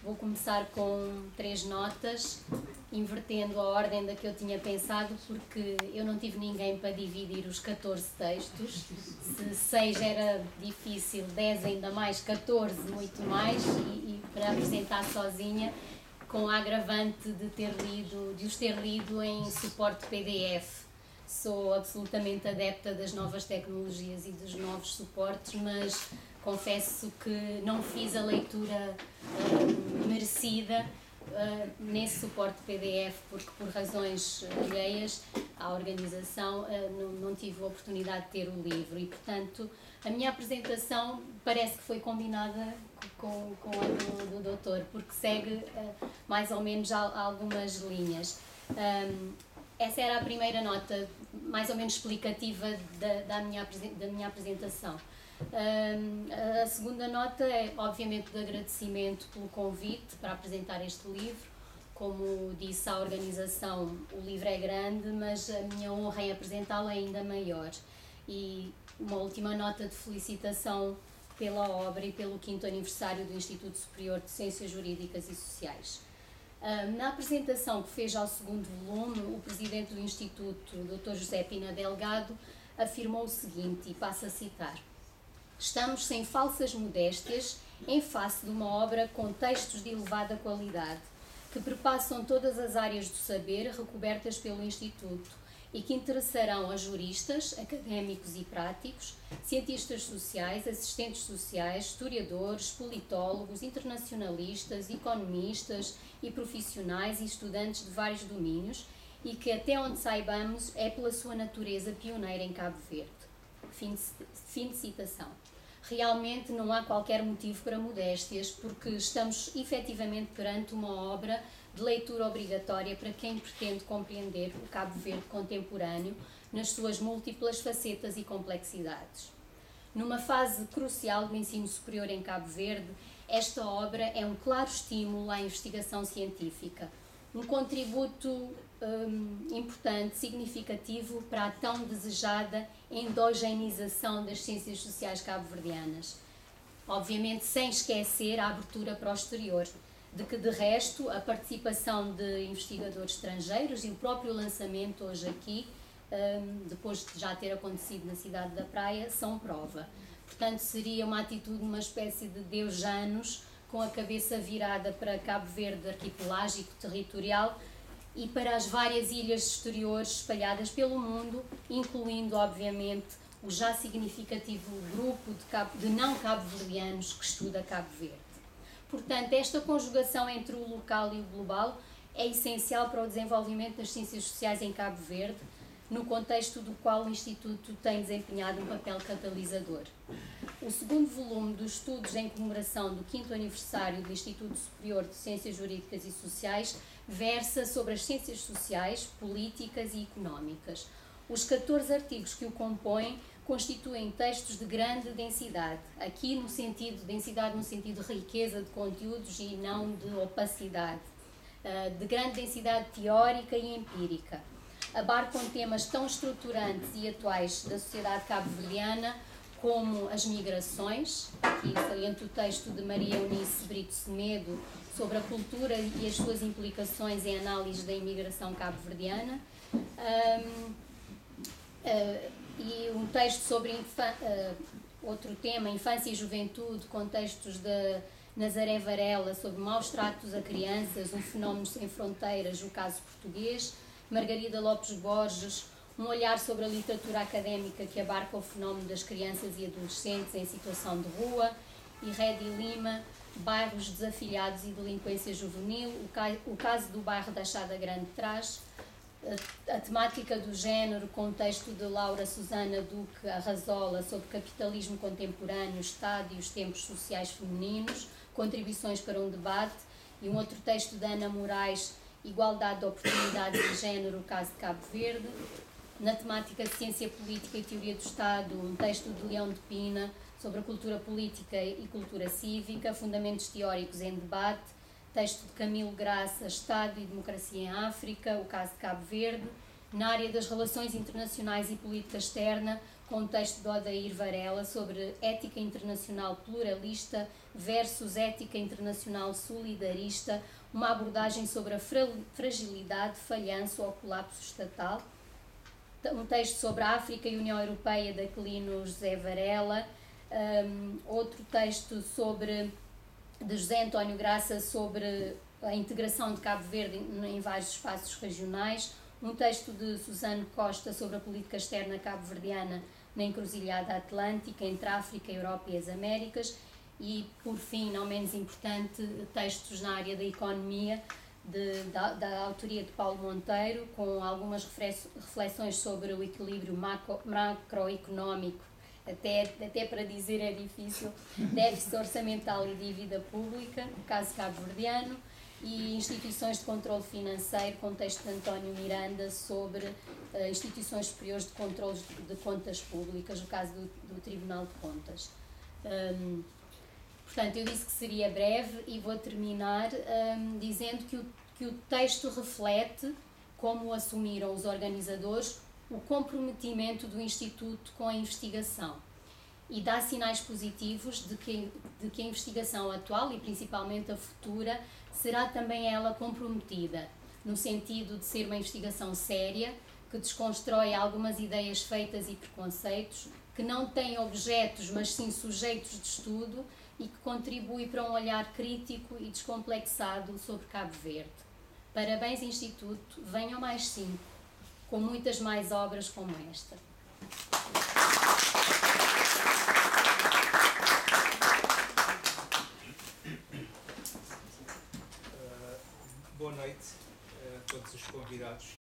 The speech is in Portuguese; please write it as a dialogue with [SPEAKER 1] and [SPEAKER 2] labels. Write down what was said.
[SPEAKER 1] Vou começar com 3 notas, invertendo a ordem da que eu tinha pensado, porque eu não tive ninguém para dividir os 14 textos. Se 6 era difícil, 10 ainda mais, 14 muito mais, e para apresentar sozinha, com a agravante de os ter lido em suporte PDF. Sou absolutamente adepta das novas tecnologias e dos novos suportes, mas confesso que não fiz a leitura merecida nesse suporte PDF, porque por razões alheias à organização não tive a oportunidade de ter o livro e, portanto, a minha apresentação parece que foi combinada com a do doutor, porque segue mais ou menos algumas linhas. Essa era a primeira nota, mais ou menos explicativa da minha apresentação. A segunda nota é, obviamente, de agradecimento pelo convite para apresentar este livro. Como disse a organização, o livro é grande, mas a minha honra em apresentá-lo é ainda maior. E uma última nota de felicitação pela obra e pelo 5º aniversário do Instituto Superior de Ciências Jurídicas e Sociais. Na apresentação que fez ao 2º volume, o presidente do Instituto, Dr. José Pina Delgado, afirmou o seguinte, e passo a citar: "Estamos sem falsas modéstias em face de uma obra com textos de elevada qualidade, que perpassam todas as áreas do saber recobertas pelo Instituto e que interessarão a juristas, académicos e práticos, cientistas sociais, assistentes sociais, historiadores, politólogos, internacionalistas, economistas e profissionais e estudantes de vários domínios e que, até onde saibamos, é pela sua natureza pioneira em Cabo Verde." Fim de citação. Realmente não há qualquer motivo para modéstias, porque estamos efetivamente perante uma obra de leitura obrigatória para quem pretende compreender o Cabo Verde contemporâneo nas suas múltiplas facetas e complexidades. Numa fase crucial do ensino superior em Cabo Verde, esta obra é um claro estímulo à investigação científica, um contributo importante, significativo para a tão desejada endogenização das ciências sociais cabo-verdianas. Obviamente sem esquecer a abertura para o exterior, de que de resto a participação de investigadores estrangeiros e o próprio lançamento hoje aqui, depois de já ter acontecido na cidade da Praia, são prova. Portanto, seria uma atitude, uma espécie de Deus Janus, com a cabeça virada para Cabo Verde arquipelágico territorial e para as várias ilhas exteriores espalhadas pelo mundo, incluindo, obviamente, o já significativo grupo de não cabo-verdianos que estuda Cabo Verde. Portanto, esta conjugação entre o local e o global é essencial para o desenvolvimento das ciências sociais em Cabo Verde, no contexto do qual o Instituto tem desempenhado um papel catalisador. O 2º volume dos estudos em comemoração do 5º aniversário do Instituto Superior de Ciências Jurídicas e Sociais versa sobre as ciências sociais, políticas e económicas. Os 14 artigos que o compõem constituem textos de grande densidade, aqui no sentido, densidade no sentido de riqueza de conteúdos e não de opacidade, de grande densidade teórica e empírica. Abarcam temas tão estruturantes e atuais da sociedade cabo-verdiana como as migrações, aqui saliento o texto de Maria Eunice Brito Semedo sobre a cultura e as suas implicações em análise da imigração cabo-verdiana, e um texto sobre outro tema, infância e juventude, com textos de Nazaré Varela sobre maus tratos a crianças, um fenómeno sem fronteiras, o caso português, Margarida Lopes Borges, um olhar sobre a literatura académica que abarca o fenómeno das crianças e adolescentes em situação de rua, e Redi Lima, bairros desafiliados e delinquência juvenil, o caso do bairro da Chada Grande traz, a temática do género, com o texto de Laura Susana Duque Arrazola sobre capitalismo contemporâneo, Estado e os tempos sociais femininos, contribuições para um debate, e um outro texto de Ana Moraes, Igualdade de Oportunidades e Género, o caso de Cabo Verde. Na temática de Ciência Política e Teoria do Estado, um texto de Leão de Pina sobre a cultura política e cultura cívica, fundamentos teóricos em debate, texto de Camilo Graça, Estado e Democracia em África, o caso de Cabo Verde. Na área das relações internacionais e política externa, com o texto de Odair Varela sobre ética internacional pluralista versus ética internacional solidarista, uma abordagem sobre a fragilidade, falhanço ou colapso estatal. Um texto sobre a África e União Europeia, de Aquilino José Varela. Outro texto de José António Graça sobre a integração de Cabo Verde em vários espaços regionais. Um texto de Suzano Costa sobre a política externa cabo-verdiana na encruzilhada atlântica entre a África, a Europa e as Américas. E, por fim, não menos importante, textos na área da economia, da autoria de Paulo Monteiro, com algumas reflexões sobre o equilíbrio macroeconómico, até para dizer é difícil, déficit orçamental e dívida pública, no caso cabo-verdiano, e instituições de controle financeiro, com texto de António Miranda sobre instituições superiores de controle de contas públicas, no caso do Tribunal de Contas. Portanto, eu disse que seria breve e vou terminar dizendo que o texto reflete, como assumiram os organizadores, o comprometimento do Instituto com a investigação e dá sinais positivos de que a investigação atual e principalmente a futura será também ela comprometida, no sentido de ser uma investigação séria, que desconstrói algumas ideias feitas e preconceitos, que não tem objetos, mas sim sujeitos de estudo e que contribui para um olhar crítico e descomplexado sobre Cabo Verde. Parabéns, Instituto, venham mais 5, com muitas mais obras como esta.
[SPEAKER 2] Boa noite a todos os convidados.